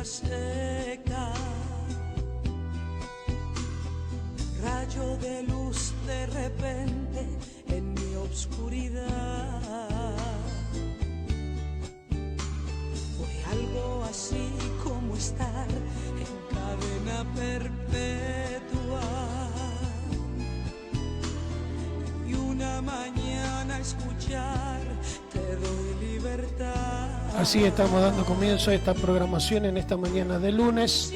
seca, rayo de luz de repente en mi obscuridad. Fue algo así como estar en cadena perpetua y una mañana escuchar te doy libertad. Así estamos dando comienzo a esta programación en esta mañana de lunes.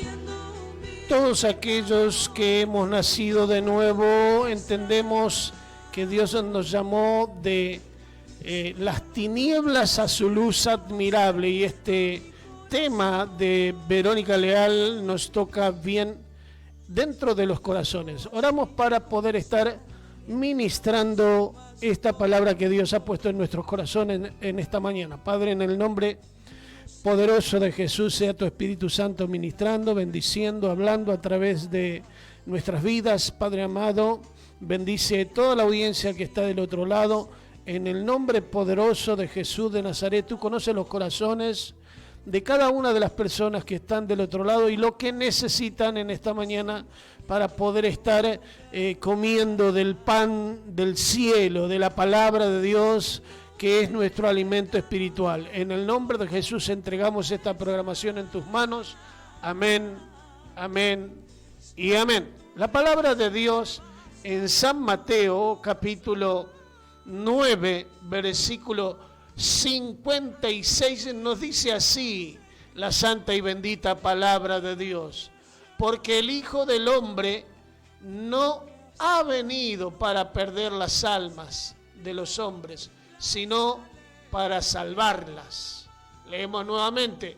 Todos aquellos que hemos nacido de nuevo entendemos que Dios nos llamó de las tinieblas a su luz admirable, y este tema de Verónica Leal nos toca bien dentro de los corazones. Oramos para poder estar ministrando esta palabra que Dios ha puesto en nuestros corazones en esta mañana. Padre, en el nombre poderoso de Jesús, sea tu Espíritu Santo ministrando, bendiciendo, hablando a través de nuestras vidas. Padre amado, bendice toda la audiencia que está del otro lado. En el nombre poderoso de Jesús de Nazaret, tú conoces los corazones de cada una de las personas que están del otro lado y lo que necesitan en esta mañana para poder estar comiendo del pan del cielo, de la palabra de Dios, que es nuestro alimento espiritual. En el nombre de Jesús entregamos esta programación en tus manos. Amén, amén y amén. La palabra de Dios en San Mateo, capítulo 9, versículo 56, nos dice así la santa y bendita palabra de Dios: porque el Hijo del Hombre no ha venido para perder las almas de los hombres, sino para salvarlas. Leemos nuevamente: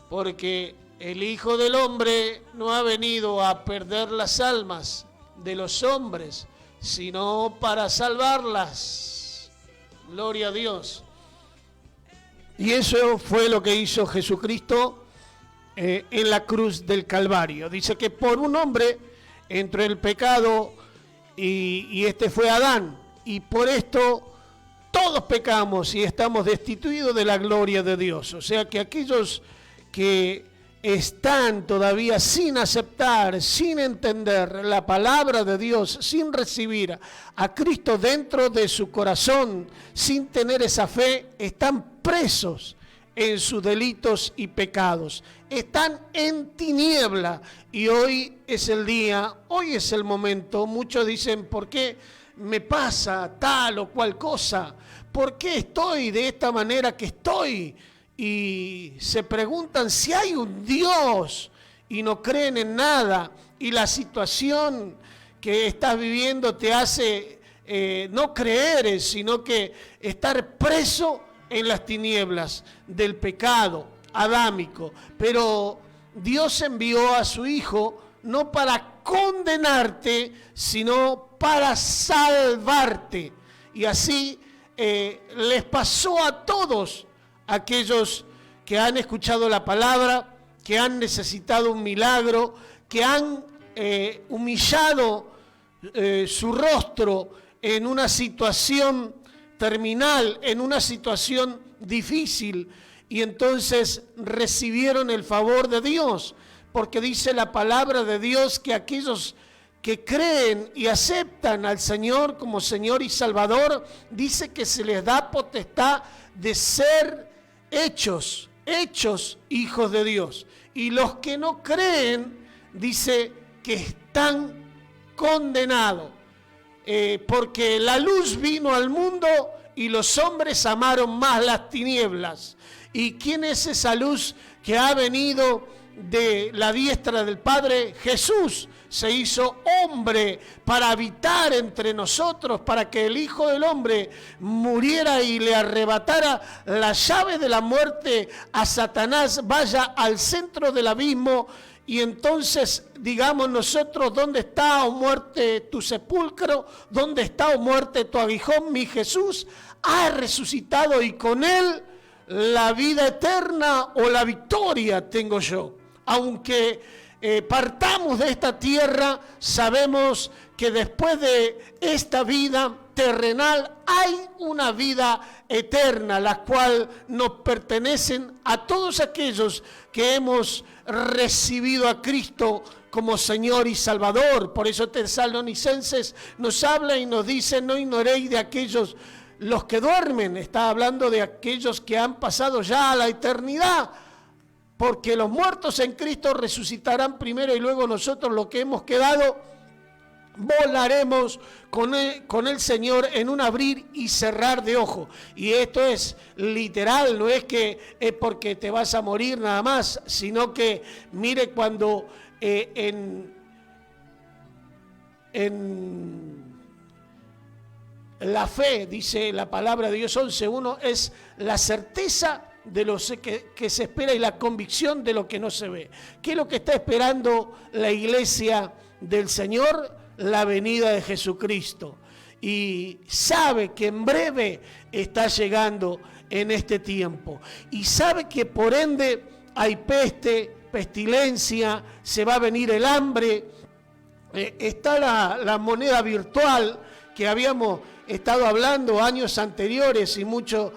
porque el Hijo del Hombre no ha venido a perder las almas de los hombres, sino para salvarlas. Gloria a Dios. Y eso fue lo que hizo Jesucristo en la cruz del Calvario. Dice que por un hombre entró el pecado y este fue Adán, y por esto todos pecamos y estamos destituidos de la gloria de Dios. O sea que aquellos que están todavía sin aceptar, sin entender la palabra de Dios, sin recibir a Cristo dentro de su corazón, sin tener esa fe, están presos en sus delitos y pecados. Están en tiniebla, y hoy es el día, hoy es el momento. Muchos dicen: ¿por qué me pasa tal o cual cosa? ¿Por qué estoy de esta manera que estoy? Y se preguntan si hay un Dios y no creen en nada, y la situación que estás viviendo te hace no creer, sino que estar preso en las tinieblas del pecado adámico. Pero Dios envió a su Hijo no para condenarte, sino para salvarte. Y así les pasó a todos aquellos que han escuchado la palabra, que han necesitado un milagro, que han humillado su rostro en una situación terminal, en una situación difícil, y entonces recibieron el favor de Dios, porque dice la palabra de Dios que aquellos que creen y aceptan al Señor como Señor y Salvador, dice que se les da potestad de ser hechos hijos de Dios. Y los que no creen, dice que están condenados, porque la luz vino al mundo y los hombres amaron más las tinieblas. ¿Y quién es esa luz que ha venido de la diestra del Padre? Jesús se hizo hombre para habitar entre nosotros, para que el Hijo del Hombre muriera y le arrebatara la llave de la muerte a Satanás, vaya al centro del abismo. Y entonces digamos nosotros: ¿dónde está, oh muerte, tu sepulcro? ¿Dónde está, oh muerte, tu aguijón? Mi Jesús ha resucitado, y con él la vida eterna o la victoria tengo yo. Aunque partamos de esta tierra, sabemos que después de esta vida terrenal, hay una vida eterna, la cual nos pertenecen a todos aquellos que hemos recibido a Cristo como Señor y Salvador. Por eso Tesalonicenses nos habla y nos dice: no ignoréis de aquellos los que duermen. Está hablando de aquellos que han pasado ya a la eternidad, porque los muertos en Cristo resucitarán primero y luego nosotros, los que hemos quedado, volaremos con el Señor en un abrir y cerrar de ojo. Y esto es literal, no es que es porque te vas a morir nada más, sino que mire cuando en la fe, dice la palabra de Dios 11:1, es la certeza de lo que se espera y la convicción de lo que no se ve. ¿Qué es lo que está esperando la iglesia del Señor? La venida de Jesucristo. Y sabe que en breve está llegando en este tiempo. Y sabe que por ende hay peste, pestilencia, se va a venir el hambre. Está la moneda virtual que habíamos estado hablando años anteriores y muchos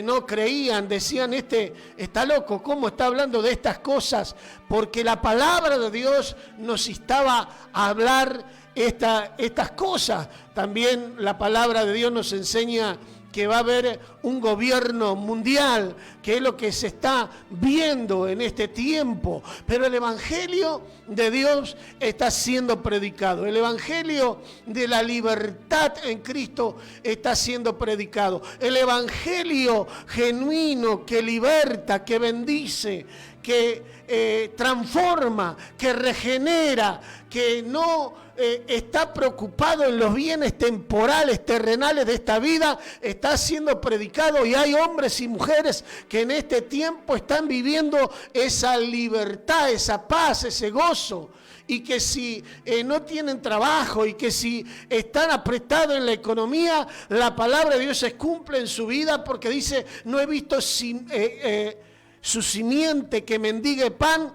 no creían, decían: este está loco, ¿cómo está hablando de estas cosas? Porque la palabra de Dios nos instaba a hablar estas cosas. También la palabra de Dios nos enseña que va a haber un gobierno mundial, que es lo que se está viendo en este tiempo. Pero el Evangelio de Dios está siendo predicado. El Evangelio de la libertad en Cristo está siendo predicado. El Evangelio genuino que liberta, que bendice, que transforma, que regenera, que no está preocupado en los bienes temporales, terrenales de esta vida, está siendo predicado, y hay hombres y mujeres que en este tiempo están viviendo esa libertad, esa paz, ese gozo. Y que si no tienen trabajo y que si están apretados en la economía, la palabra de Dios se cumple en su vida, porque dice: no he visto su simiente que mendigue pan,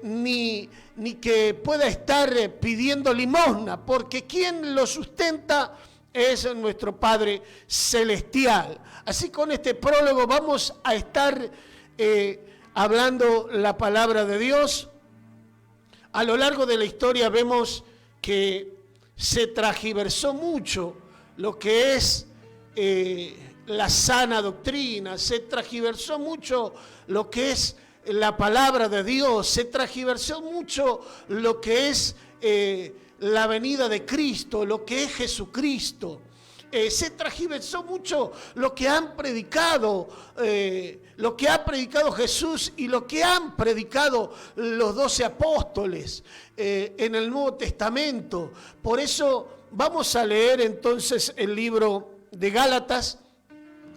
ni que pueda estar pidiendo limosna, porque quien lo sustenta es nuestro Padre Celestial. Así, con este prólogo vamos a estar hablando la palabra de Dios. A lo largo de la historia vemos que se transgiversó mucho lo que es la sana doctrina, se transgiversó mucho lo que es la palabra de Dios, se transgiversó mucho lo que es la venida de Cristo, lo que es Jesucristo. Se transgiversó mucho lo que han predicado, lo que ha predicado Jesús y lo que han predicado los 12 apóstoles en el Nuevo Testamento. Por eso vamos a leer entonces el libro de Gálatas,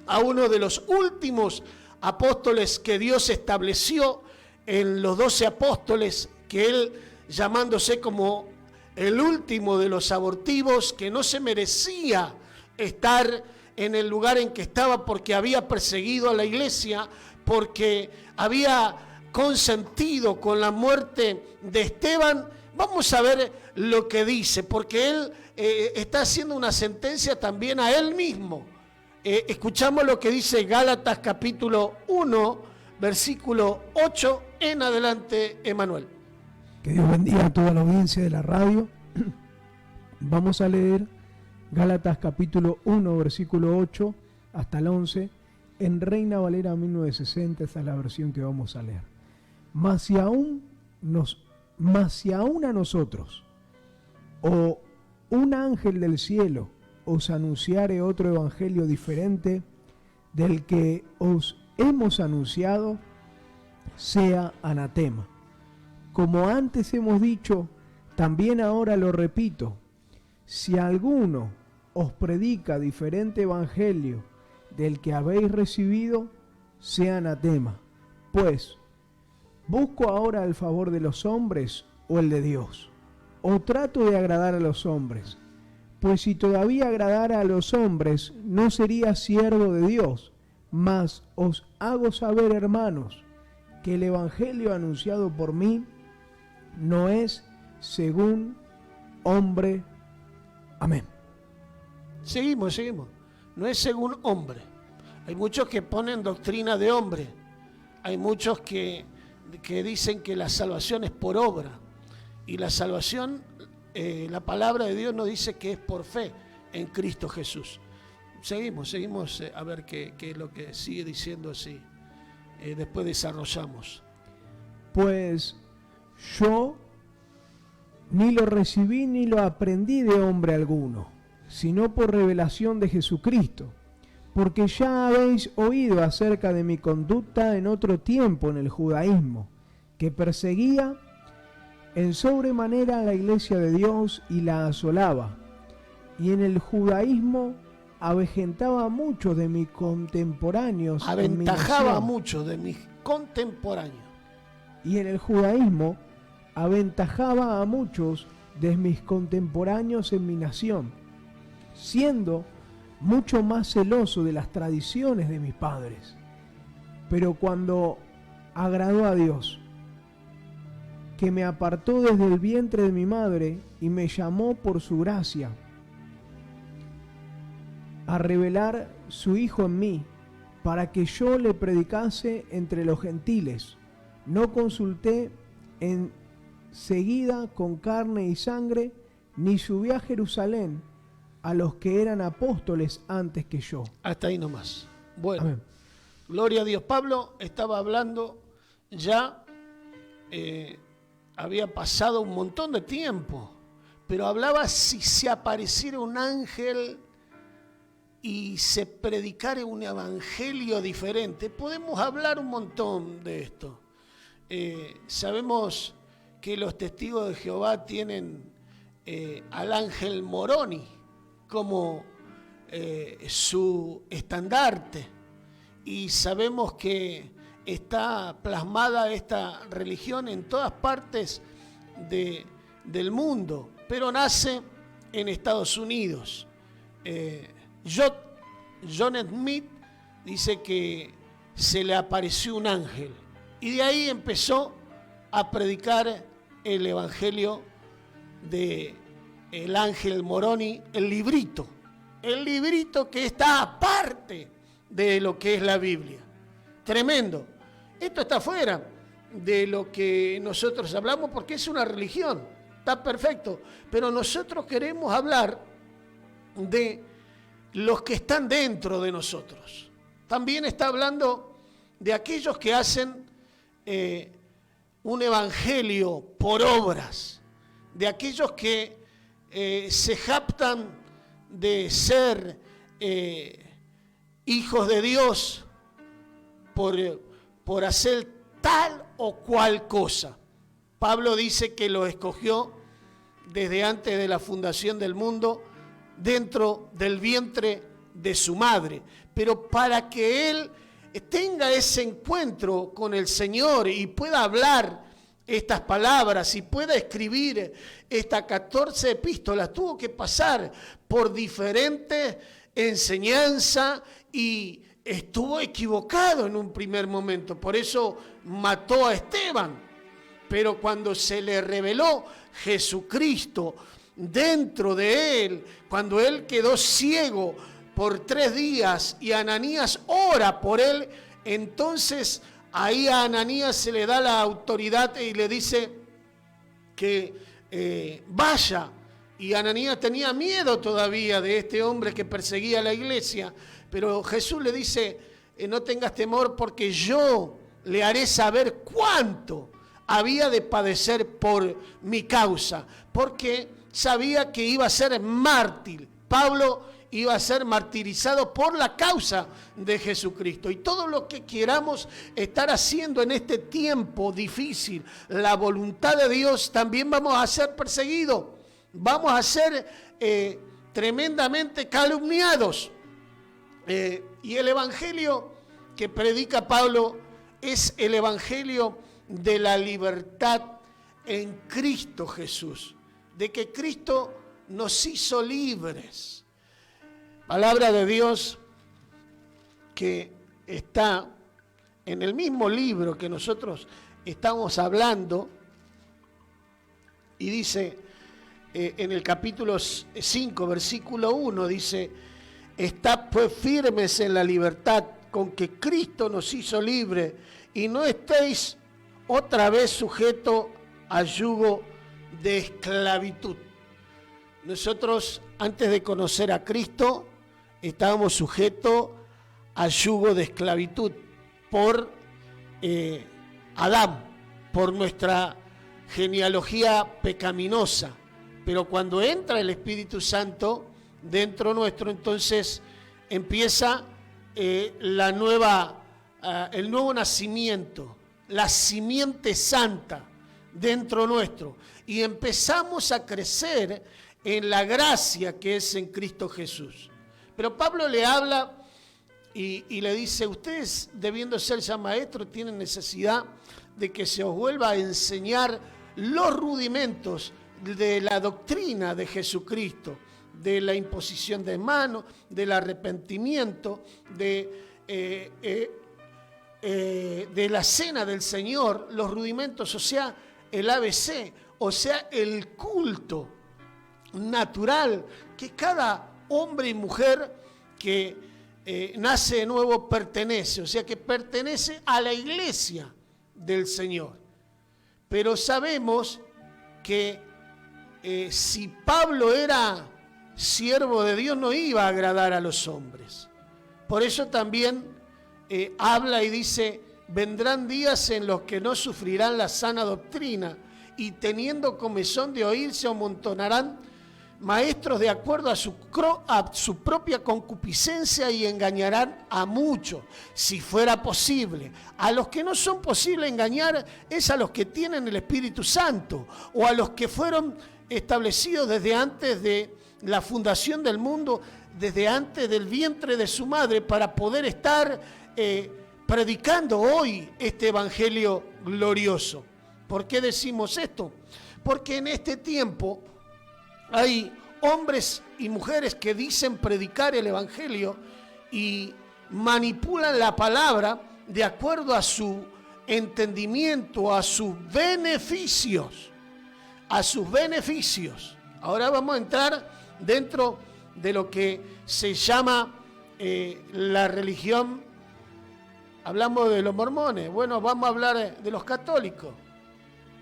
a uno de los últimos apóstoles que Dios estableció en los 12 apóstoles, que él, llamándose como el último de los abortivos, que no se merecía estar en el lugar en que estaba porque había perseguido a la iglesia, porque había consentido con la muerte de Esteban. Vamos a ver lo que dice, porque él está haciendo una sentencia también a él mismo. Escuchamos lo que dice Gálatas capítulo 1, versículo 8 en adelante, Emanuel. Que Dios bendiga a toda la audiencia de la radio. Vamos a leer Gálatas capítulo 1, versículo 8 hasta el 11, en Reina Valera 1960, esta es la versión que vamos a leer. Mas si aún a nosotros, o un ángel del cielo, os anunciare otro evangelio diferente del que os hemos anunciado, sea anatema. Como antes hemos dicho, también ahora lo repito: si alguno os predica diferente evangelio del que habéis recibido, sea anatema. Pues, ¿busco ahora el favor de los hombres o el de Dios? ¿O trato de agradar a los hombres? Pues si todavía agradara a los hombres, no sería siervo de Dios. Mas os hago saber, hermanos, que el evangelio anunciado por mí no es según hombre. Amén. Seguimos. No es según hombre. Hay muchos que ponen doctrina de hombre. Hay muchos que dicen que la salvación es por obra. Y la salvación, la palabra de Dios nos dice que es por fe en Cristo Jesús. Seguimos a ver qué es lo que sigue diciendo así. Después desarrollamos. Pues yo ni lo recibí ni lo aprendí de hombre alguno, sino por revelación de Jesucristo. Porque ya habéis oído acerca de mi conducta en otro tiempo en el judaísmo, que perseguía en sobremanera a la iglesia de Dios y la asolaba. Y en el judaísmo avejentaba a muchos de mis contemporáneos. Aventajaba a muchos de mis contemporáneos. Y en el judaísmo aventajaba a muchos de mis contemporáneos en mi nación, siendo mucho más celoso de las tradiciones de mis padres. Pero cuando agradó a Dios, que me apartó desde el vientre de mi madre y me llamó por su gracia a revelar su Hijo en mí, para que yo le predicase entre los gentiles, no consulté enseguida con carne y sangre, ni subí a Jerusalén a los que eran apóstoles antes que yo. Hasta ahí nomás. Bueno, Amén. Gloria a Dios. Pablo estaba hablando ya, había pasado un montón de tiempo, pero hablaba si se apareciera un ángel y se predicara un evangelio diferente. Podemos hablar un montón de esto. Sabemos que los testigos de Jehová tienen al ángel Moroni como su estandarte, y sabemos que está plasmada esta religión en todas partes del mundo, pero nace en Estados Unidos. John Smith dice que se le apareció un ángel, y de ahí empezó a predicar el evangelio del ángel Moroni, el librito que está aparte de lo que es la Biblia. Tremendo. Esto está fuera de lo que nosotros hablamos porque es una religión. Está perfecto. Pero nosotros queremos hablar de los que están dentro de nosotros. También está hablando de aquellos que hacen un evangelio por obras, de aquellos que se jactan de ser hijos de Dios por hacer tal o cual cosa. Pablo dice que lo escogió desde antes de la fundación del mundo, dentro del vientre de su madre, pero para que él tenga ese encuentro con el Señor y pueda hablar estas palabras y pueda escribir estas 14 epístolas, tuvo que pasar por diferentes enseñanzas y estuvo equivocado en un primer momento. Por eso mató a Esteban. Pero cuando se le reveló Jesucristo dentro de él, cuando él quedó ciego por 3 días y Ananías ora por él, entonces ahí a Ananías se le da la autoridad y le dice que vaya. Y Ananías tenía miedo todavía de este hombre que perseguía a la iglesia, pero Jesús le dice, no tengas temor porque yo le haré saber cuánto había de padecer por mi causa, porque sabía que iba a ser mártir. Pablo iba a ser martirizado por la causa de Jesucristo. Y todo lo que queramos estar haciendo en este tiempo difícil, la voluntad de Dios, también vamos a ser perseguidos, vamos a ser tremendamente calumniados. Y el evangelio que predica Pablo es el evangelio de la libertad en Cristo Jesús, de que Cristo nos hizo libres. Palabra de Dios que está en el mismo libro que nosotros estamos hablando y dice en el capítulo 5, versículo 1, dice: estad pues firmes en la libertad con que Cristo nos hizo libre, y no estéis otra vez sujetos al yugo de esclavitud. Nosotros, antes de conocer a Cristo, estábamos sujetos al yugo de esclavitud por Adán, por nuestra genealogía pecaminosa. Pero cuando entra el Espíritu Santo dentro nuestro, entonces empieza el nuevo nacimiento, la simiente santa dentro nuestro, y empezamos a crecer en la gracia que es en Cristo Jesús. Pero Pablo le habla y le dice: ustedes, debiendo ser ya maestros, tienen necesidad de que se os vuelva a enseñar los rudimentos de la doctrina de Jesucristo, de la imposición de manos, del arrepentimiento, de la cena del Señor, los rudimentos, o sea, el ABC, o sea, el culto natural que cada hombre y mujer que nace de nuevo pertenece, o sea, que pertenece a la iglesia del Señor. Pero sabemos que si Pablo era siervo de Dios, no iba a agradar a los hombres. Por eso también habla y dice: vendrán días en los que no sufrirán la sana doctrina, y teniendo comezón de oír se amontonarán maestros de acuerdo a su propia concupiscencia, y engañarán a muchos, si fuera posible. A los que no son posible engañar es a los que tienen el Espíritu Santo, o a los que fueron establecidos desde antes de la fundación del mundo, desde antes del vientre de su madre, para poder estar predicando hoy este evangelio glorioso. ¿Por qué decimos esto? Porque en este tiempo hay hombres y mujeres que dicen predicar el evangelio y manipulan la palabra de acuerdo a su entendimiento, a sus beneficios. A sus beneficios. Ahora vamos a entrar dentro de lo que se llama la religión. Hablamos de los mormones, bueno, vamos a hablar de los católicos.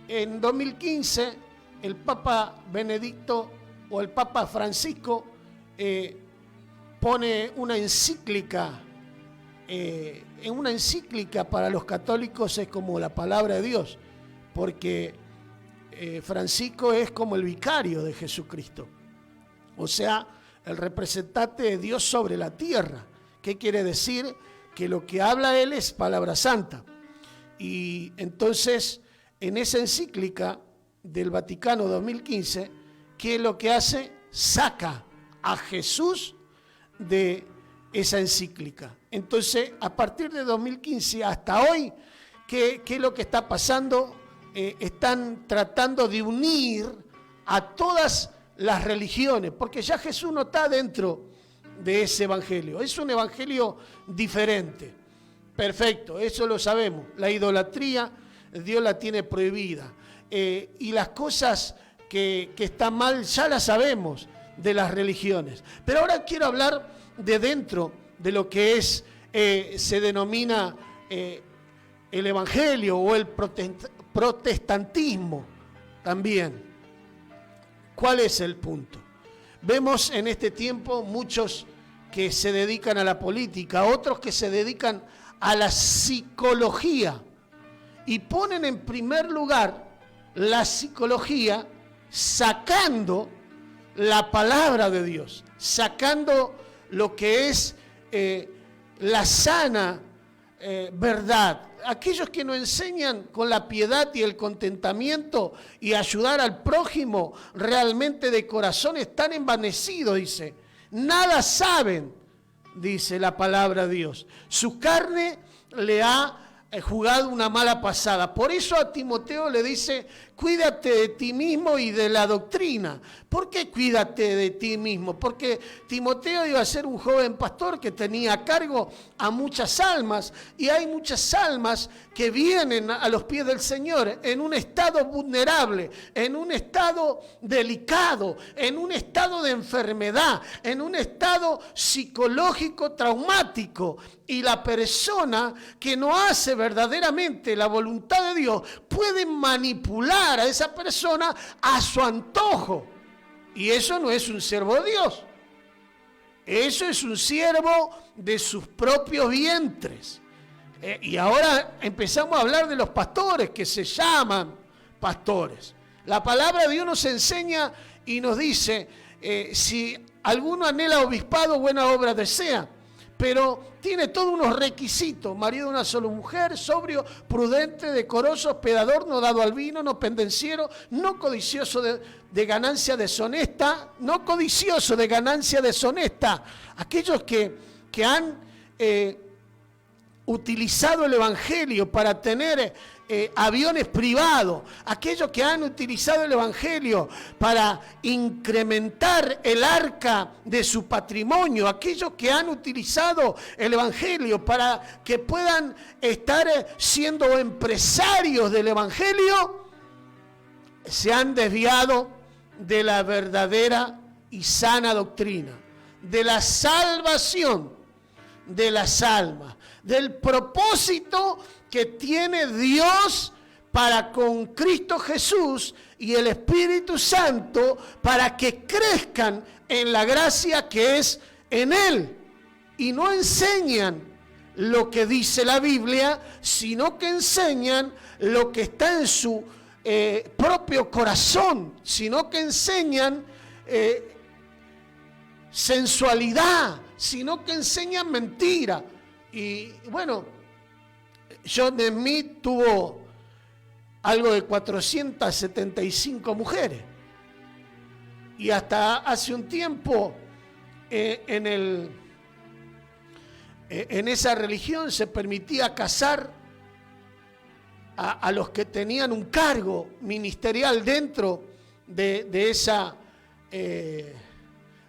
En 2015, el Papa Benedicto o el Papa Francisco pone una encíclica. En una encíclica para los católicos es como la palabra de Dios, porque Francisco es como el vicario de Jesucristo, o sea, el representante de Dios sobre la tierra. ¿Qué quiere decir? Que lo que habla él es palabra santa. Y entonces, en esa encíclica del Vaticano 2015, ¿qué es lo que hace? Saca a Jesús de esa encíclica. Entonces, a partir de 2015 hasta hoy, ¿qué es lo que está pasando? Están tratando de unir a todas las religiones, porque ya Jesús no está dentro de ese evangelio. Es un evangelio diferente. Perfecto, eso lo sabemos. La idolatría, Dios la tiene prohibida. Y las cosas que están mal, ya las sabemos de las religiones. Pero ahora quiero hablar de dentro de lo que es, se denomina el evangelio o el protestantismo también. ¿Cuál es el punto? Vemos en este tiempo muchos que se dedican a la política, otros que se dedican a la psicología y ponen en primer lugar la psicología sacando la palabra de Dios, sacando lo que es la sana verdad. Aquellos que nos enseñan con la piedad y el contentamiento y ayudar al prójimo realmente de corazón están envanecidos, dice. Nada saben, dice la palabra de Dios. Su carne le ha jugado una mala pasada. Por eso a Timoteo le dice cuídate de ti mismo y de la doctrina. ¿Por qué cuídate de ti mismo? Porque Timoteo iba a ser un joven pastor que tenía a cargo a muchas almas, y hay muchas almas que vienen a los pies del Señor en un estado vulnerable, en un estado delicado, en un estado de enfermedad, en un estado psicológico traumático. Y la persona que no hace verdaderamente la voluntad de Dios puede manipular a esa persona a su antojo. Y eso no es un siervo de Dios. Eso es un siervo de sus propios vientres. Y ahora empezamos a hablar de los pastores, que se llaman pastores. La palabra de Dios nos enseña y nos dice, si alguno anhela obispado, buena obra desea. Pero tiene todos unos requisitos: marido de una sola mujer, sobrio, prudente, decoroso, hospedador, no dado al vino, no pendenciero, no codicioso de ganancia deshonesta, no codicioso de ganancia deshonesta. Aquellos que han utilizado el evangelio para tener aviones privados, aquellos que han utilizado el evangelio para incrementar el arca de su patrimonio, aquellos que han utilizado el evangelio para que puedan estar siendo empresarios del evangelio, se han desviado de la verdadera y sana doctrina, de la salvación de las almas, del propósito que tiene Dios para con Cristo Jesús y el Espíritu Santo, para que crezcan en la gracia que es en Él. Y no enseñan lo que dice la Biblia, sino que enseñan lo que está en su propio corazón, sino que enseñan sensualidad, sino que enseñan mentira. Y bueno, John Smith tuvo algo de 475 mujeres. Y hasta hace un tiempo en esa religión se permitía casar a los que tenían un cargo ministerial dentro de esa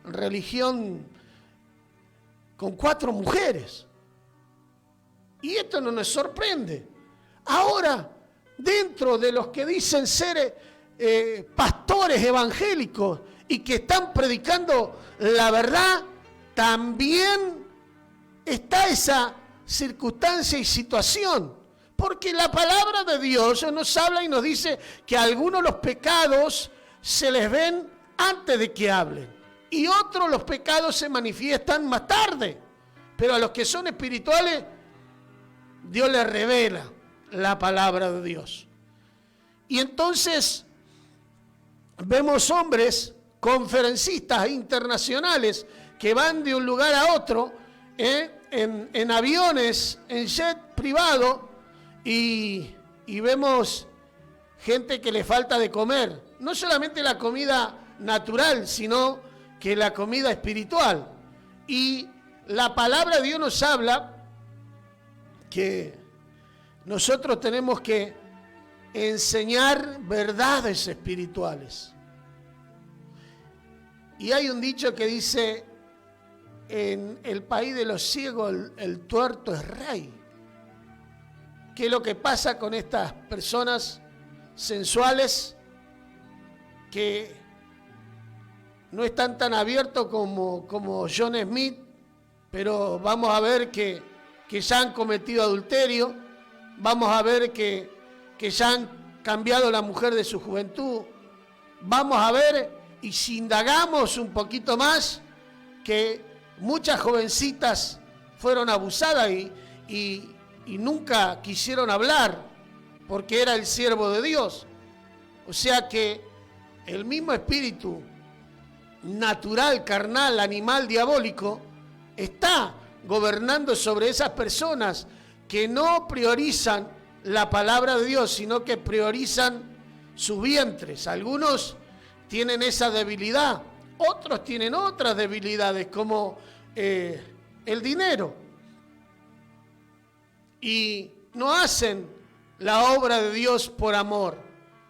religión con 4 mujeres. Y esto no nos sorprende. Ahora, dentro de los que dicen ser pastores evangélicos y que están predicando la verdad, también está esa circunstancia y situación. Porque la palabra de Dios nos habla y nos dice que algunos los pecados se les ven antes de que hablen. Y otros los pecados se manifiestan más tarde. Pero a los que son espirituales, Dios les revela la palabra de Dios. Y entonces vemos hombres conferencistas internacionales que van de un lugar a otro en aviones, en jet privado, y vemos gente que le falta de comer. No solamente la comida natural, sino que la comida espiritual. Y la palabra de Dios nos habla que nosotros tenemos que enseñar verdades espirituales. Y hay un dicho que dice, en el país de los ciegos el tuerto es rey. ¿Qué es lo que pasa con estas personas sensuales que no están tan abiertos como John Smith, pero vamos a ver que ya han cometido adulterio, vamos a ver que ya han cambiado la mujer de su juventud, vamos a ver, y si indagamos un poquito más, que muchas jovencitas fueron abusadas y nunca quisieron hablar porque era el siervo de Dios. O sea que el mismo espíritu natural, carnal, animal, diabólico, está gobernando sobre esas personas que no priorizan la palabra de Dios, sino que priorizan sus vientres. Algunos tienen esa debilidad, otros tienen otras debilidades, como el dinero. Y no hacen la obra de Dios por amor,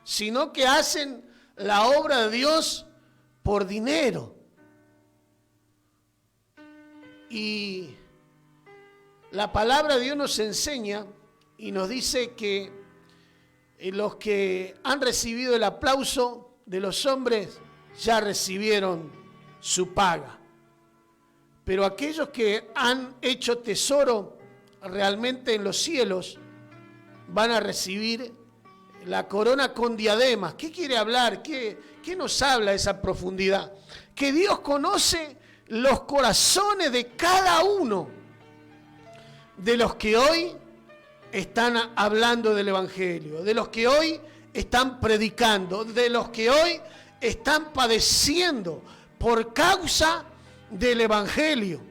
sino que hacen la obra de Dios por dinero. Y la palabra de Dios nos enseña y nos dice que los que han recibido el aplauso de los hombres ya recibieron su paga. Pero aquellos que han hecho tesoro realmente en los cielos van a recibir la corona con diademas. ¿Qué quiere hablar? ¿Qué nos habla esa profundidad? Que Dios conoce los corazones de cada uno de los que hoy están hablando del Evangelio, de los que hoy están predicando, de los que hoy están padeciendo por causa del Evangelio.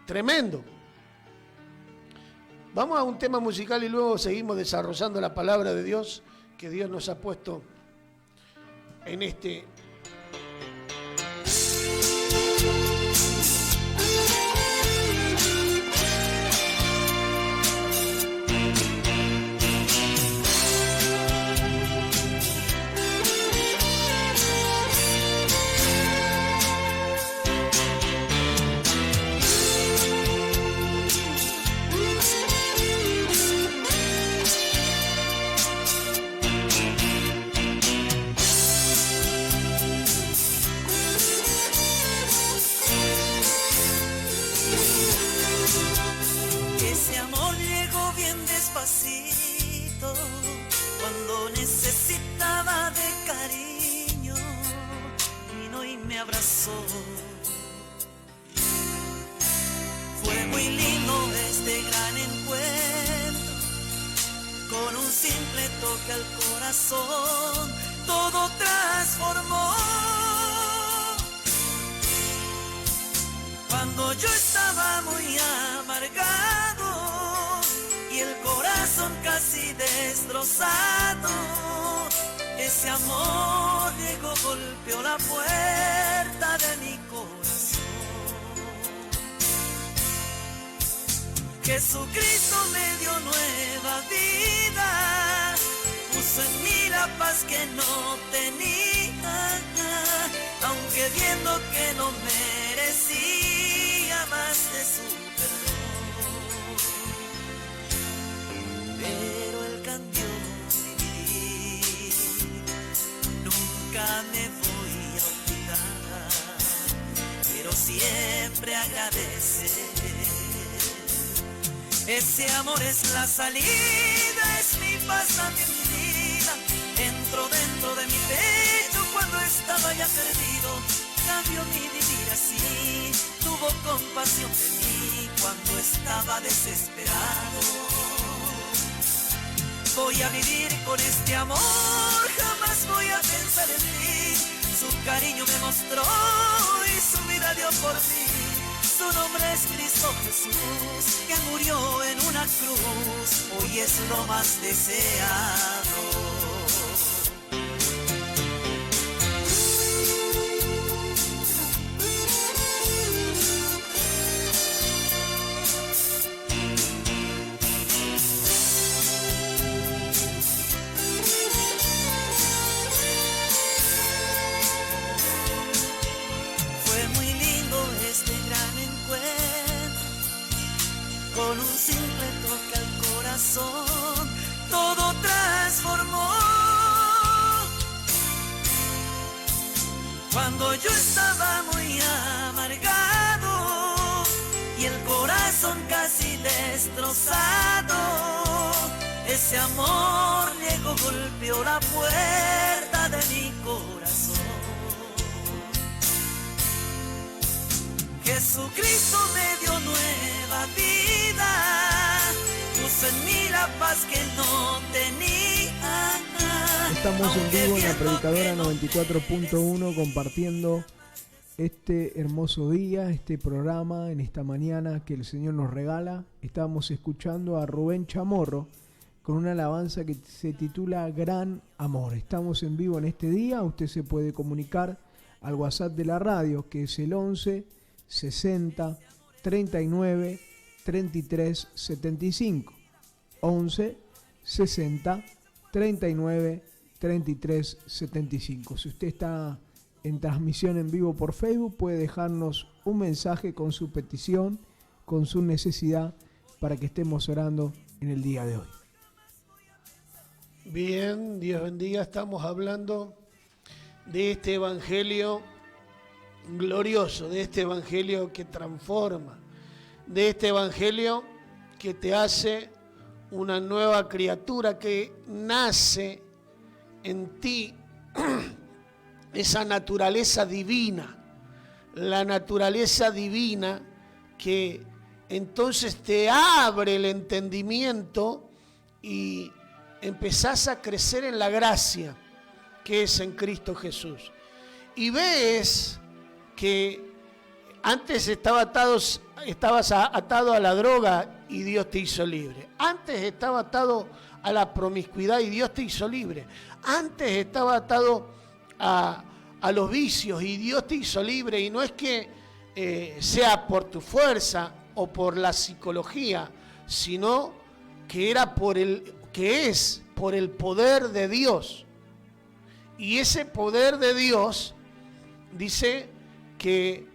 Tremendo. Vamos a un tema musical y luego seguimos desarrollando la palabra de Dios que Dios nos ha puesto en este. Cuando necesitaba de cariño, vino y me abrazó. Fue muy lindo este gran encuentro, con un simple toque al corazón, todo transformó. Cuando yo estaba muy amargado y el corazón casi destrozado, ese amor llegó, golpeó la puerta de mi corazón. Jesucristo me dio nueva vida, puso en mí la paz que no tenía, aunque viendo que no merecía más de su perdón. Pero Él cambió mi vida, nunca me voy a olvidar, pero siempre agradecer. Ese amor es la salida, es mi paz, también mi vida. Entró dentro de mi pecho cuando estaba ya perdido, cambió mi vivir así, tuvo compasión de mí cuando estaba desesperado. Voy a vivir con este amor, jamás voy a pensar en ti. Su cariño me mostró y su vida dio por mí. Su nombre es Cristo Jesús, que murió en una cruz, hoy es lo más deseado. Con un simple toque al corazón, todo transformó. Cuando yo estaba muy amargado y el corazón casi destrozado, ese amor llegó, golpeó la puerta de mi corazón. Jesucristo me dio nueva vida, puso en mí la paz que no tenía. Estamos en vivo en la Predicadora 94.1 compartiendo este hermoso día, este programa, en esta mañana que el Señor nos regala. Estábamos escuchando a Rubén Chamorro con una alabanza que se titula Gran Amor. Estamos en vivo en este día. Usted se puede comunicar al WhatsApp de la radio, que es el 11 60 39 33 75. 11 60 39 33 75. Si usted está en transmisión en vivo por Facebook, puede dejarnos un mensaje con su petición, con su necesidad, para que estemos orando en el día de hoy. Bien, Dios bendiga. Estamos hablando de este evangelio glorioso, de este evangelio que transforma, de este evangelio que te hace una nueva criatura, que nace en ti esa naturaleza divina, la naturaleza divina que entonces te abre el entendimiento y empezás a crecer en la gracia que es en Cristo Jesús. Y ves que antes estabas atado a la droga y Dios te hizo libre. Antes estaba atado a la promiscuidad y Dios te hizo libre. Antes estaba atado a los vicios y Dios te hizo libre. Y no es que sea por tu fuerza o por la psicología, sino que es por el poder de Dios. Y ese poder de Dios dice que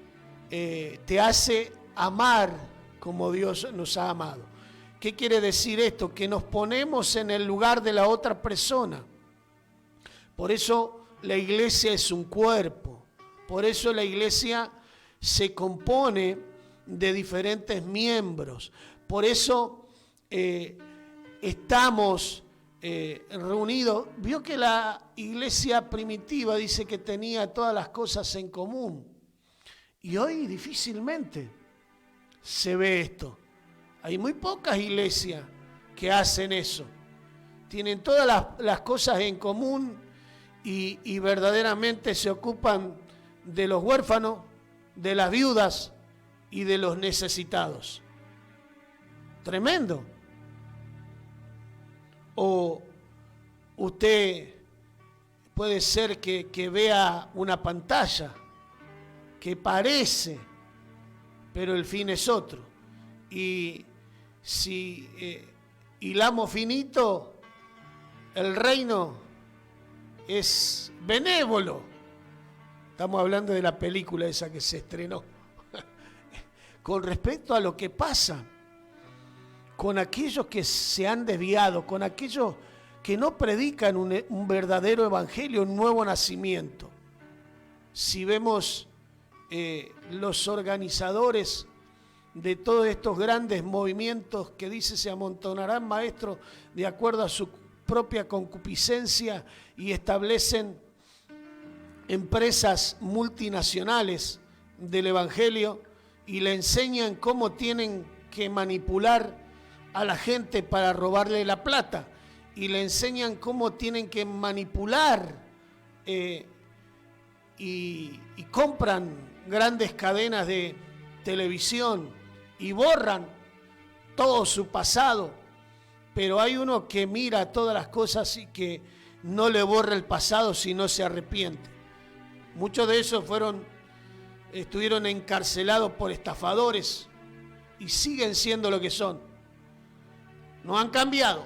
te hace amar como Dios nos ha amado. ¿Qué quiere decir esto? Que nos ponemos en el lugar de la otra persona. Por eso la iglesia es un cuerpo. Por eso la iglesia se compone de diferentes miembros. Por eso estamos reunidos. Vio que la iglesia primitiva dice que tenía todas las cosas en común. Y hoy difícilmente se ve esto. Hay muy pocas iglesias que hacen eso. Tienen todas las cosas en común y verdaderamente se ocupan de los huérfanos, de las viudas y de los necesitados. Tremendo. O usted puede ser que vea una pantalla que parece, pero el fin es otro. Y si hilamos finito, el reino es benévolo. Estamos hablando de la película esa que se estrenó. Con respecto a lo que pasa con aquellos que se han desviado, con aquellos que no predican un verdadero evangelio, un nuevo nacimiento. Si vemos los organizadores de todos estos grandes movimientos que dice se amontonarán maestros de acuerdo a su propia concupiscencia y establecen empresas multinacionales del evangelio y le enseñan cómo tienen que manipular a la gente para robarle la plata y le enseñan cómo tienen que manipular y compran grandes cadenas de televisión y borran todo su pasado, pero hay uno que mira todas las cosas y que no le borra el pasado si no se arrepiente. Muchos de esos estuvieron encarcelados por estafadores y siguen siendo lo que son. No han cambiado,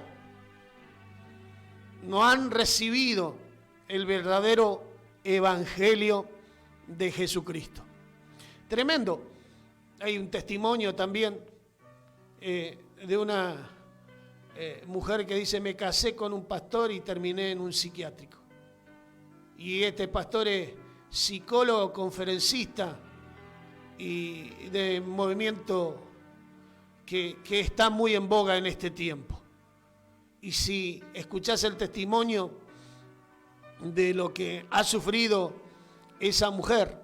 no han recibido el verdadero evangelio de Jesucristo. Tremendo. Hay un testimonio también de una mujer que dice: me casé con un pastor y terminé en un psiquiátrico. Y este pastor es psicólogo, conferencista y de movimiento que está muy en boga en este tiempo. Y si escuchás el testimonio de lo que ha sufrido esa mujer,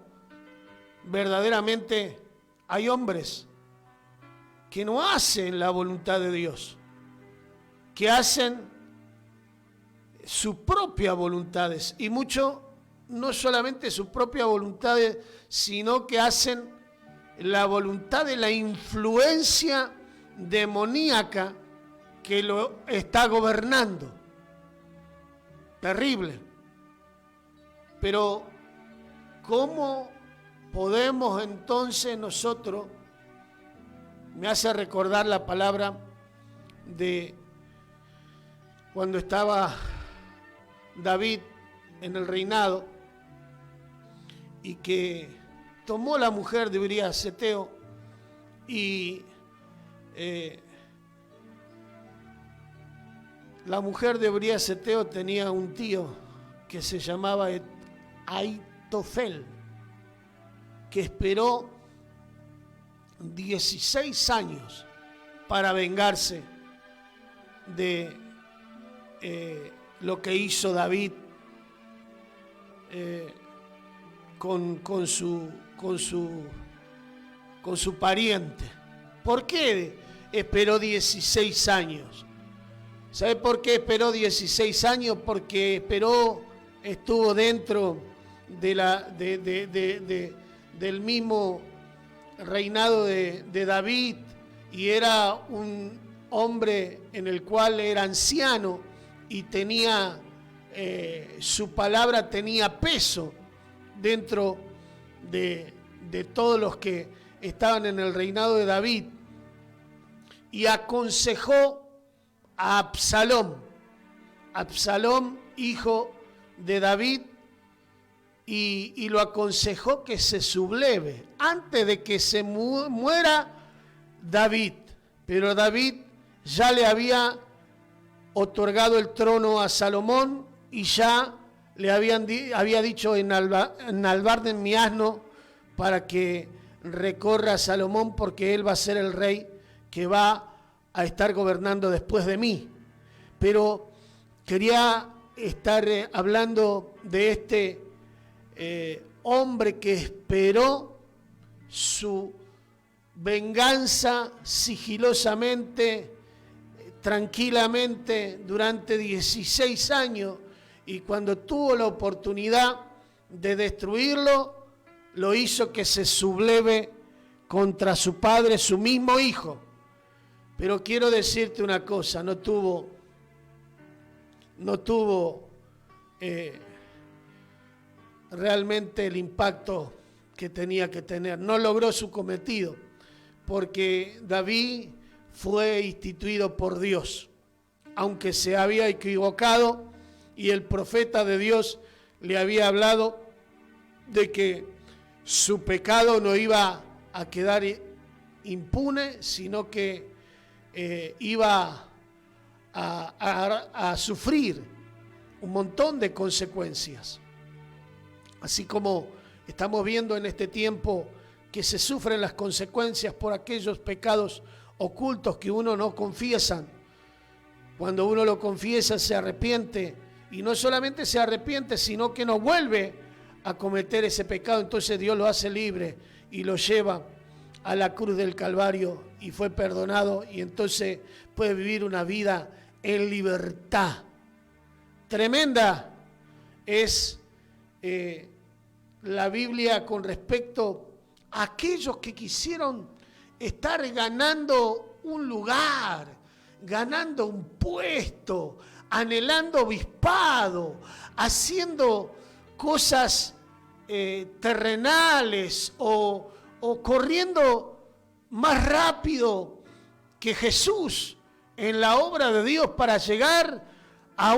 verdaderamente hay hombres que no hacen la voluntad de Dios, que hacen sus propias voluntades, y mucho no solamente sus propias voluntades, sino que hacen la voluntad de la influencia demoníaca que lo está gobernando. Terrible. Pero ¿cómo podemos entonces nosotros? Me hace recordar la palabra de cuando estaba David en el reinado y que tomó la mujer de Urías Eteo y la mujer de Urías Eteo tenía un tío que se llamaba Aitofel, que esperó 16 años para vengarse de lo que hizo David con su pariente. ¿Por qué esperó 16 años? ¿Sabe por qué esperó 16 años? Porque estuvo dentro del mismo reinado de David y era un hombre en el cual era anciano y tenía su palabra tenía peso dentro de todos los que estaban en el reinado de David, y aconsejó a Absalom, hijo de David, y lo aconsejó que se subleve antes de que se muera David. Pero David ya le había otorgado el trono a Salomón y ya le había dicho enalbarden mi asno para que recorra a Salomón, porque él va a ser el rey que va a estar gobernando después de mí. Pero quería estar hablando de este hombre que esperó su venganza sigilosamente, tranquilamente, durante 16 años, y cuando tuvo la oportunidad de destruirlo, lo hizo que se subleve contra su padre, su mismo hijo. Pero quiero decirte una cosa, no tuvo realmente el impacto que tenía que tener. No logró su cometido, porque David fue instituido por Dios, aunque se había equivocado y el profeta de Dios le había hablado de que su pecado no iba a quedar impune, sino que iba a sufrir un montón de consecuencias. Así como estamos viendo en este tiempo que se sufren las consecuencias por aquellos pecados ocultos que uno no confiesa. Cuando uno lo confiesa, se arrepiente, y no solamente se arrepiente, sino que no vuelve a cometer ese pecado. Entonces Dios lo hace libre y lo lleva a la cruz del Calvario y fue perdonado, y entonces puede vivir una vida en libertad. Tremenda es la Biblia con respecto a aquellos que quisieron estar ganando un lugar, ganando un puesto, anhelando obispado, haciendo cosas terrenales o corriendo más rápido que Jesús en la obra de Dios para llegar a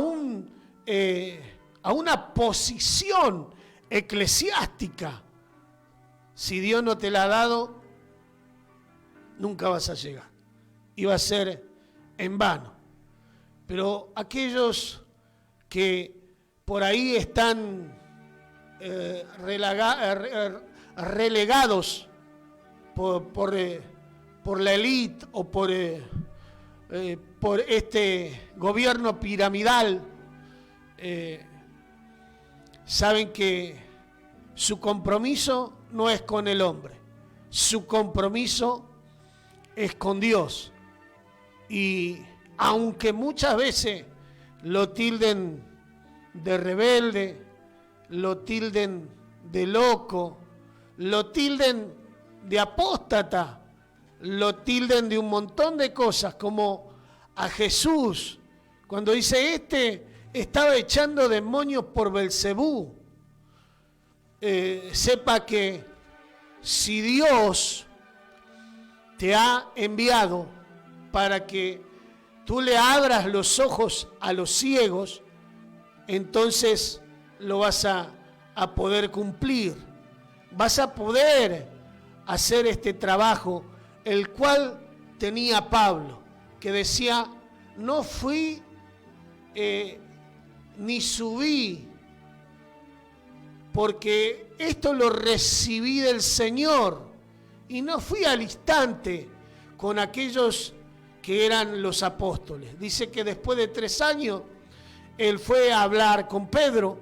una posición eclesiástica. Si Dios no te la ha dado, nunca vas a llegar y va a ser en vano. Pero aquellos que por ahí están relegados por la élite o por este gobierno piramidal, saben que su compromiso no es con el hombre, su compromiso es con Dios. Y aunque muchas veces lo tilden de rebelde, lo tilden de loco, lo tilden de apóstata, lo tilden de un montón de cosas, como a Jesús, cuando dice, estaba echando demonios por Belcebú. Sepa que si Dios te ha enviado para que tú le abras los ojos a los ciegos, entonces lo vas a poder cumplir. Vas a poder hacer este trabajo, el cual tenía Pablo, que decía, no fui ni subí, porque esto lo recibí del Señor, y no fui al instante con aquellos que eran los apóstoles. Dice que después de 3 años, él fue a hablar con Pedro,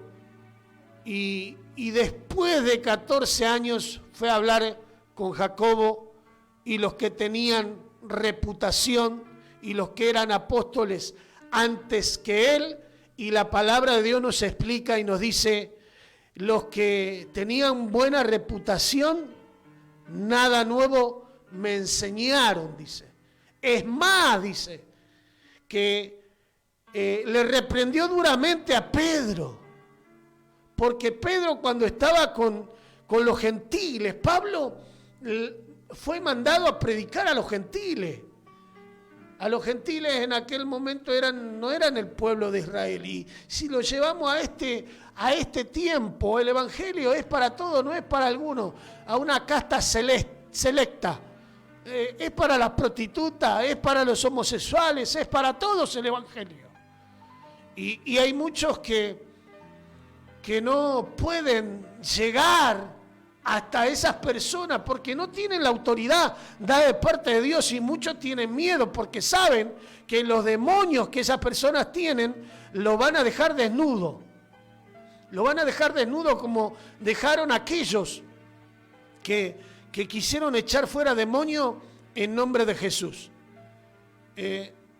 y después de 14 años fue a hablar con Jacobo y los que tenían reputación y los que eran apóstoles antes que él. Y la palabra de Dios nos explica y nos dice, los que tenían buena reputación, nada nuevo me enseñaron, dice. Es más, dice, que le reprendió duramente a Pedro, porque Pedro, cuando estaba con los gentiles, Pablo fue mandado a predicar a los gentiles. A los gentiles en aquel momento no eran el pueblo de Israel. Y si lo llevamos a este tiempo, el evangelio es para todos, no es para algunos, a una casta selecta. Es para las prostitutas, es para los homosexuales, es para todos el evangelio. Y hay muchos que no pueden llegar hasta esas personas porque no tienen la autoridad dada de parte de Dios, y muchos tienen miedo porque saben que los demonios que esas personas tienen lo van a dejar desnudo. Lo van a dejar desnudo como dejaron aquellos que quisieron echar fuera demonios en nombre de Jesús.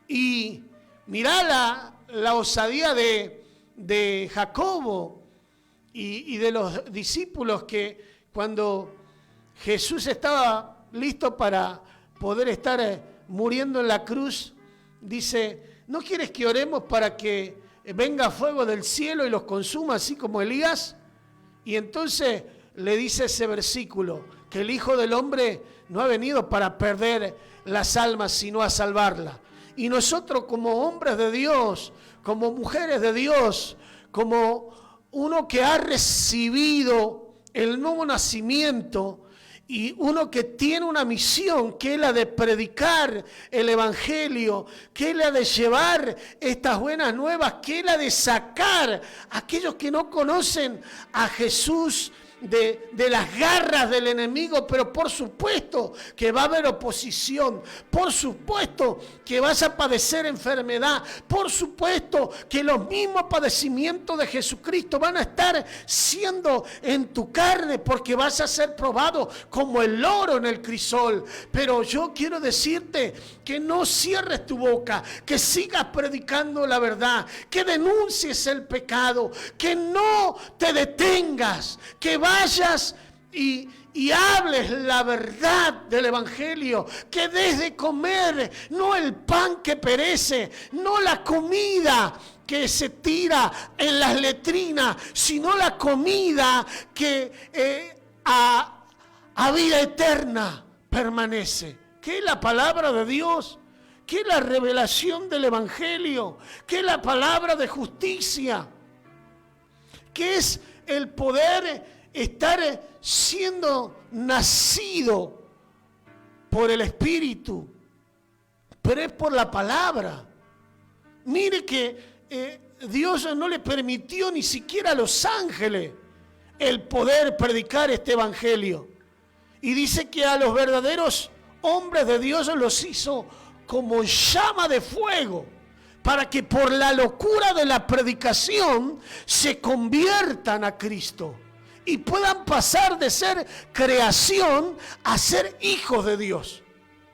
Y mirá la osadía de Jacobo y de los discípulos, que cuando Jesús estaba listo para poder estar muriendo en la cruz, dice, ¿no quieres que oremos para que venga fuego del cielo y los consuma así como Elías? Y entonces le dice ese versículo, que el Hijo del Hombre no ha venido para perder las almas, sino a salvarlas. Y nosotros, como hombres de Dios, como mujeres de Dios, como uno que ha recibido el nuevo nacimiento, y uno que tiene una misión, que es la de predicar el evangelio, que es la de llevar estas buenas nuevas, que es la de sacar a aquellos que no conocen a Jesús de las garras del enemigo. Pero por supuesto que va a haber oposición, por supuesto que vas a padecer enfermedad, por supuesto que los mismos padecimientos de Jesucristo van a estar siendo en tu carne, porque vas a ser probado como el oro en el crisol. Pero yo quiero decirte que no cierres tu boca, que sigas predicando la verdad, que denuncies el pecado, que no te detengas, que vayas y hables la verdad del evangelio, que des de comer no el pan que perece, no la comida que se tira en las letrinas, sino la comida que a vida eterna permanece, que es la palabra de Dios, que es la revelación del evangelio, que es la palabra de justicia, que es el poder estar siendo nacido por el Espíritu, pero es por la palabra. Mire que Dios no le permitió ni siquiera a los ángeles el poder predicar este evangelio. Y dice que a los verdaderos hombres de Dios los hizo como llama de fuego, para que por la locura de la predicación se conviertan a Cristo y puedan pasar de ser creación a ser hijos de Dios.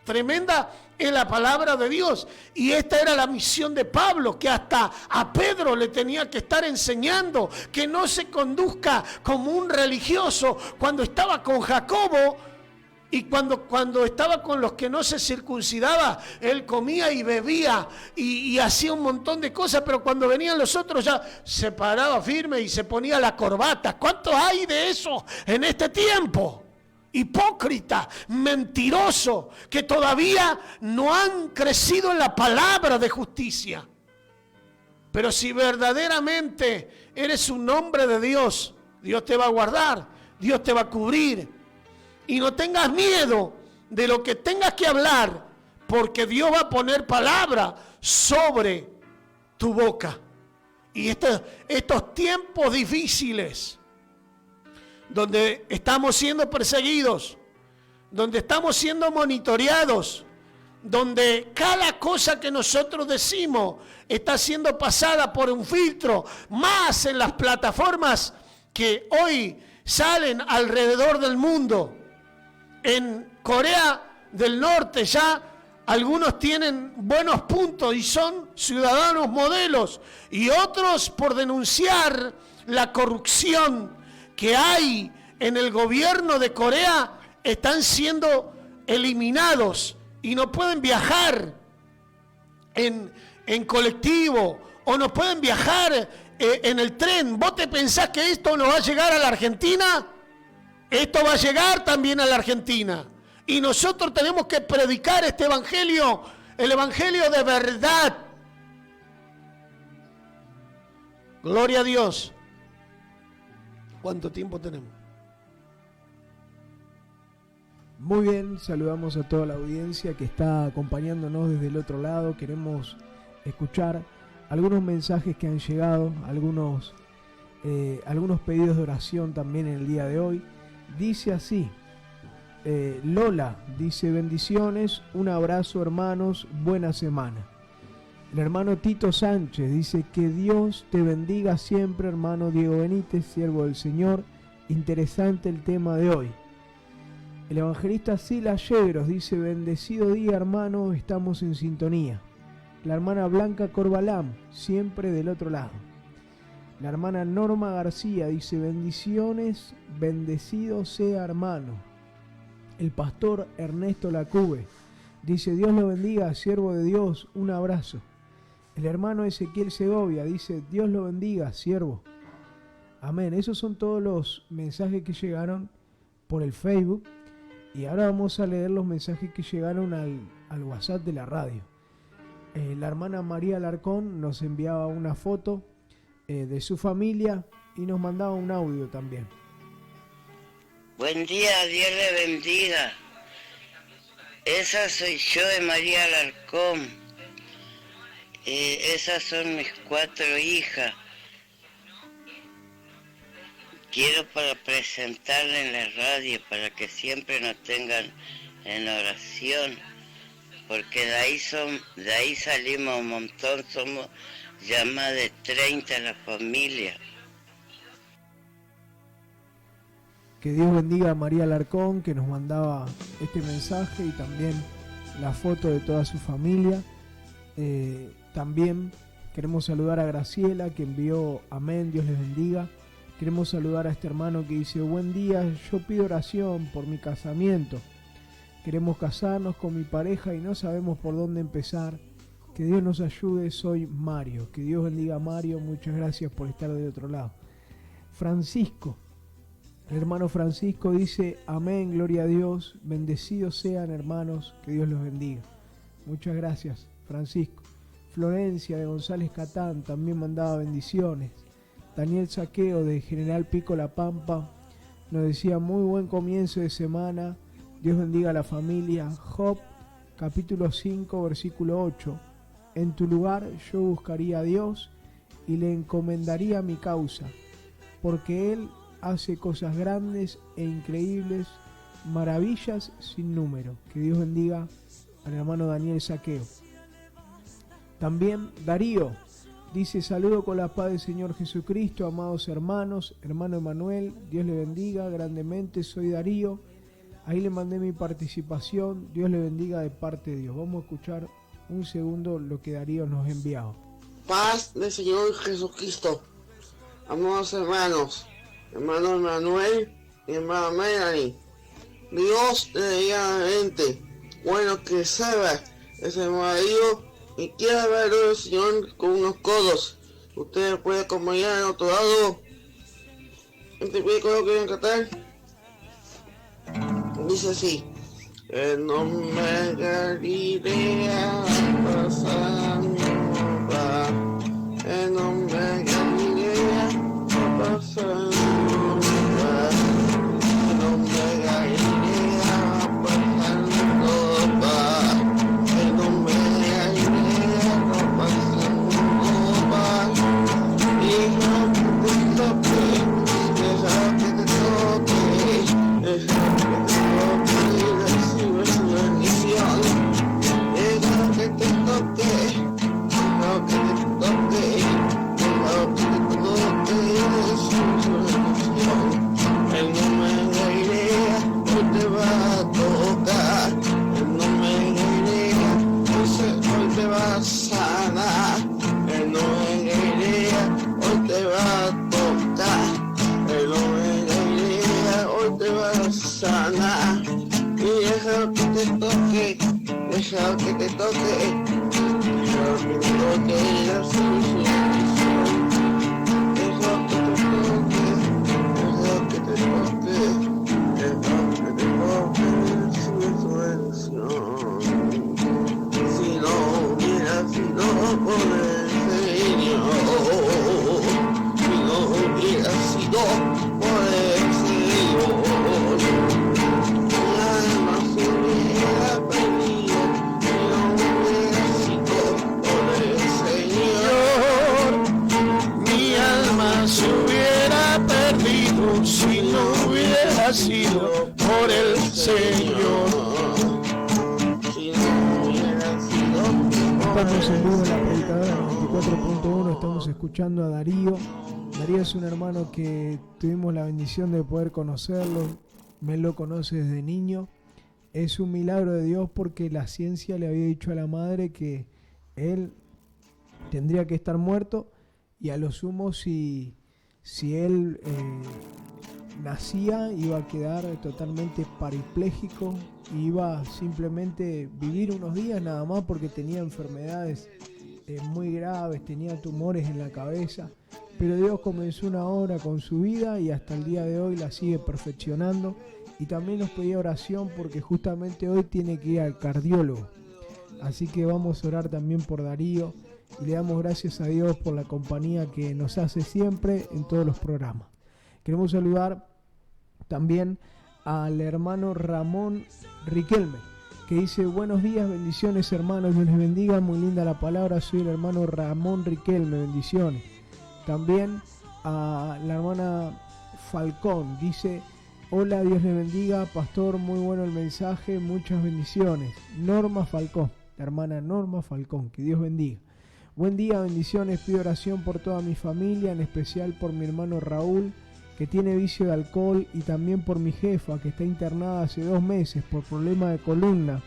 Tremenda es la palabra de Dios. Y esta era la misión de Pablo, que hasta a Pedro le tenía que estar enseñando que no se conduzca como un religioso. Cuando estaba con Jacobo y cuando estaba con los que no se circuncidaba, él comía y bebía y hacía un montón de cosas, pero cuando venían los otros ya se paraba firme y se ponía la corbata. ¿Cuántos hay de eso en este tiempo? Hipócrita, mentiroso, que todavía no han crecido en la palabra de justicia. Pero si verdaderamente eres un hombre de Dios, Dios te va a guardar, Dios te va a cubrir. Y no tengas miedo de lo que tengas que hablar, porque Dios va a poner palabra sobre tu boca. Y estos tiempos difíciles, donde estamos siendo perseguidos, donde estamos siendo monitoreados, donde cada cosa que nosotros decimos está siendo pasada por un filtro, más en las plataformas que hoy salen alrededor del mundo. En Corea del Norte ya algunos tienen buenos puntos y son ciudadanos modelos, y otros, por denunciar la corrupción que hay en el gobierno de Corea, están siendo eliminados y no pueden viajar en colectivo o no pueden viajar en el tren. ¿Vos te pensás que esto no va a llegar a la Argentina? Esto va a llegar también a la Argentina. Y nosotros tenemos que predicar este evangelio, el evangelio de verdad. Gloria a Dios. ¿Cuánto tiempo tenemos? Muy bien, saludamos a toda la audiencia que está acompañándonos desde el otro lado. Queremos escuchar algunos mensajes que han llegado, algunos pedidos de oración también en el día de hoy. Dice así, Lola dice: bendiciones, un abrazo hermanos, buena semana. El hermano Tito Sánchez dice: que Dios te bendiga siempre, hermano Diego Benítez, siervo del Señor. Interesante el tema de hoy. El evangelista Silas Yegros dice: bendecido día, hermano, estamos en sintonía. La hermana Blanca Corbalán, siempre del otro lado. La hermana Norma García dice: bendiciones, bendecido sea, hermano. El pastor Ernesto Lacube dice: Dios lo bendiga, siervo de Dios, un abrazo. El hermano Ezequiel Segovia dice: Dios lo bendiga, siervo. Amén. Esos son todos los mensajes que llegaron por el Facebook. Y ahora vamos a leer los mensajes que llegaron al WhatsApp de la radio. La hermana María Alarcón nos enviaba una foto de su familia y nos mandaba un audio también. Buen día, Dios le bendiga. Esa soy yo, de María Alarcón. Esas son mis 4 hijas. Quiero para presentarle en la radio, para que siempre nos tengan en oración, porque de ahí salimos un montón, somos ya más de 30 en la familia. Que Dios bendiga a María Alarcón, que nos mandaba este mensaje y también la foto de toda su familia. También queremos saludar a Graciela, que envió amén, Dios les bendiga. Queremos saludar a este hermano que dice: buen día, yo pido oración por mi casamiento. Queremos casarnos con mi pareja y no sabemos por dónde empezar. Que Dios nos ayude, soy Mario. Que Dios bendiga a Mario, muchas gracias por estar del otro lado. Francisco, el hermano Francisco dice: amén, gloria a Dios, bendecidos sean, hermanos, que Dios los bendiga. Muchas gracias, Francisco. Florencia de González Catán también mandaba bendiciones. Daniel Saqueo de General Pico La Pampa nos decía: muy buen comienzo de semana, Dios bendiga a la familia. Job capítulo 5 versículo 8: en tu lugar yo buscaría a Dios y le encomendaría mi causa, porque Él hace cosas grandes e increíbles, maravillas sin número. Que Dios bendiga al hermano Daniel Saqueo. También Darío dice: saludo con la paz del Señor Jesucristo, amados hermanos, hermano Emanuel, Dios le bendiga grandemente, soy Darío, ahí le mandé mi participación, Dios le bendiga de parte de Dios. Vamos a escuchar un segundo lo que Darío nos ha enviado. Paz del Señor Jesucristo, amados hermanos, hermano Emanuel y hermana Melanie, Dios le bendiga grandemente, bueno que sabe ese marido y quiere ver al Señor con unos codos. Usted puede acompañar al otro lado. Este primer codo que voy a cantar dice así: no me Galilea pasando va, el nombre de Galilea va pasando copas, el nombre de Galilea va pasando copas, el nombre de Galilea va pasando copas, deja que te toque, deja que te toque, deja que te toque y recibe su bendición, deja que te toque. El nombre de Galilea hoy te va a tocar, el nombre de Galilea hoy te va a sanar, el nombre de Galilea hoy te va a tocar, el nombre de Galilea hoy te va a sanar, y deja que te toque, deja que te toque. Si no hubiera sido por el Señor, si no hubiera sido por el Señor, mi alma se hubiera perdido. Mi alma se hubiera perdido si no hubiera sido por el Señor. Estamos en vivo en la predicadora 24.1, estamos escuchando a Darío. Darío es un hermano que tuvimos la bendición de poder conocerlo, me lo conoce desde niño. Es un milagro de Dios porque la ciencia le había dicho a la madre que él tendría que estar muerto y a lo sumo si él nacía iba a quedar totalmente parapléjico y iba simplemente vivir unos días nada más porque tenía enfermedades muy graves, tenía tumores en la cabeza, pero Dios comenzó una obra con su vida y hasta el día de hoy la sigue perfeccionando. Y también nos pedía oración porque justamente hoy tiene que ir al cardiólogo. Así que vamos a orar también por Darío y le damos gracias a Dios por la compañía que nos hace siempre en todos los programas. Queremos saludar también al hermano Ramón Riquelme, que dice: buenos días, bendiciones hermanos, Dios les bendiga, muy linda la palabra, soy el hermano Ramón Riquelme, bendiciones. También a la hermana Falcón, dice: hola, Dios le bendiga, pastor, muy bueno el mensaje, muchas bendiciones. Norma Falcón, la hermana Norma Falcón, que Dios bendiga. Buen día, bendiciones, pido oración por toda mi familia, en especial por mi hermano Raúl, que tiene vicio de alcohol, y también por mi jefa, que está internada hace 2 meses por problema de columna.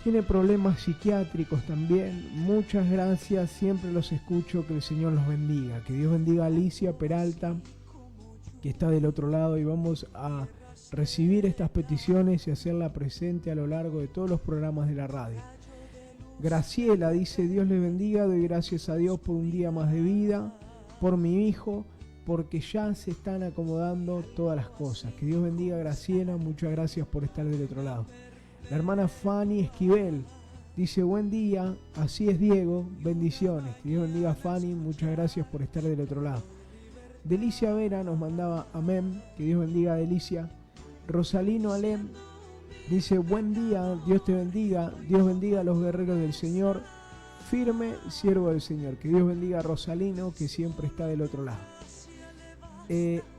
Tiene problemas psiquiátricos también. Muchas gracias, siempre los escucho, que el Señor los bendiga. Que Dios bendiga a Alicia Peralta, que está del otro lado, y vamos a recibir estas peticiones y hacerla presente a lo largo de todos los programas de la radio. Graciela dice: Dios le bendiga, doy gracias a Dios por un día más de vida, por mi hijo, porque ya se están acomodando todas las cosas. Que Dios bendiga a Graciela, muchas gracias por estar del otro lado. La hermana Fanny Esquivel dice: buen día, así es Diego, bendiciones. Que Dios bendiga a Fanny, muchas gracias por estar del otro lado. Delicia Vera nos mandaba amén, que Dios bendiga a Delicia. Rosalino Alem dice: buen día, Dios te bendiga, Dios bendiga a los guerreros del Señor, firme siervo del Señor. Que Dios bendiga a Rosalino, que siempre está del otro lado.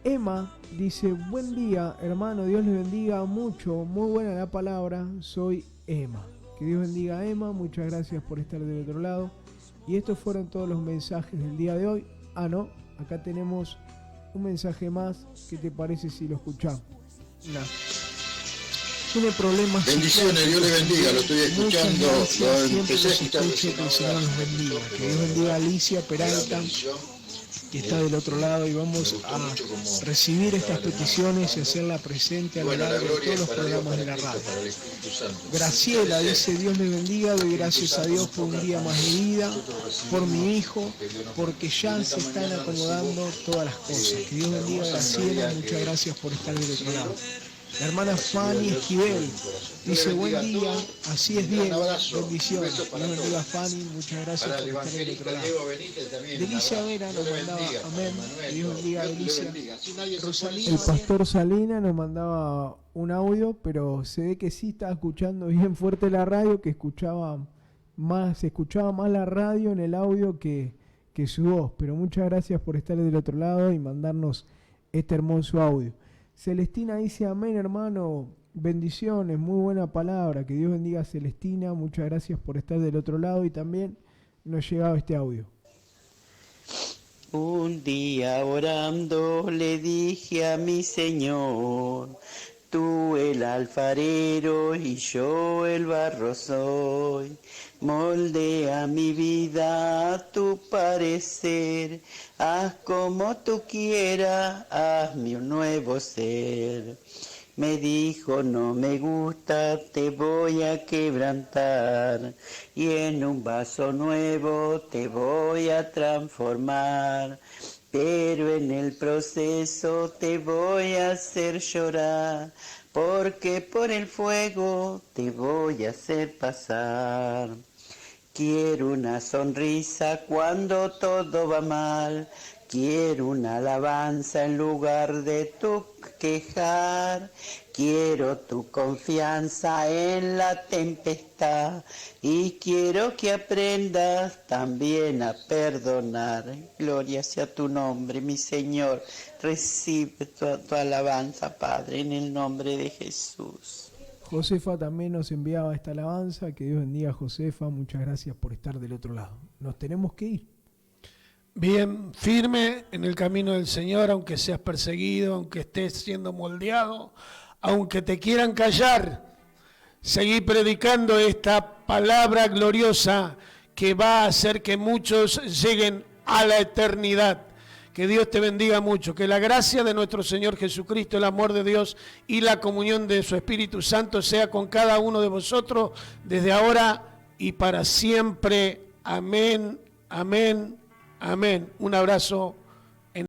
Emma dice: buen día hermano, Dios le bendiga mucho, muy buena la palabra, soy Emma. Que Dios bendiga a Emma, muchas gracias por estar del otro lado. Y estos fueron todos los mensajes del día de hoy. No, acá tenemos un mensaje más. ¿Qué te parece si lo escuchamos? No. Tiene problemas. Bendiciones, Dios le bendiga, lo estoy escuchando, lo empecé a escuchar. Que el Señor los bendiga. Que Dios bendiga a Alicia Peralta, que está del otro lado, y vamos a recibir estas peticiones y hacerla presente a lo largo de todos los programas de la radio. Graciela dice: Dios le bendiga, doy gracias a Dios por un día más de vida, por mi hijo, porque ya se están acomodando todas las cosas. Que Dios bendiga a Graciela, muchas gracias por estar del otro lado. La hermana Fanny Esquivel dice buen día, así es Diego, bendiciones. Dios bendiga a Fanny, muchas gracias por estar del otro lado. Delicia Vera nos mandaba amén, Dios bendiga a Delicia. El pastor Salina nos mandaba un audio, pero se ve que sí estaba escuchando bien fuerte la radio, que se escuchaba más la radio en el audio que su voz, pero muchas gracias por estar del otro lado y mandarnos este hermoso audio. Celestina dice amén, hermano, bendiciones, muy buena palabra, que Dios bendiga a Celestina, muchas gracias por estar del otro lado y también nos llegaba este audio. Un día orando le dije a mi Señor, tú el alfarero y yo el barro soy, moldea mi vida a tu parecer, haz como tú quieras, hazme un nuevo ser. Me dijo, no me gusta, te voy a quebrantar, y en un vaso nuevo te voy a transformar, pero en el proceso te voy a hacer llorar, porque por el fuego te voy a hacer pasar. Quiero una sonrisa cuando todo va mal, quiero una alabanza en lugar de tu quejar, quiero tu confianza en la tempestad y quiero que aprendas también a perdonar. Gloria sea tu nombre, mi Señor. Recibe tu alabanza, Padre, en el nombre de Jesús. Josefa también nos enviaba esta alabanza, que Dios bendiga a Josefa, muchas gracias por estar del otro lado. Nos tenemos que ir. Bien, firme en el camino del Señor, aunque seas perseguido, aunque estés siendo moldeado, aunque te quieran callar, seguí predicando esta palabra gloriosa que va a hacer que muchos lleguen a la eternidad. Que Dios te bendiga mucho, que la gracia de nuestro Señor Jesucristo, el amor de Dios y la comunión de su Espíritu Santo sea con cada uno de vosotros desde ahora y para siempre. Amén, amén, amén. Un abrazo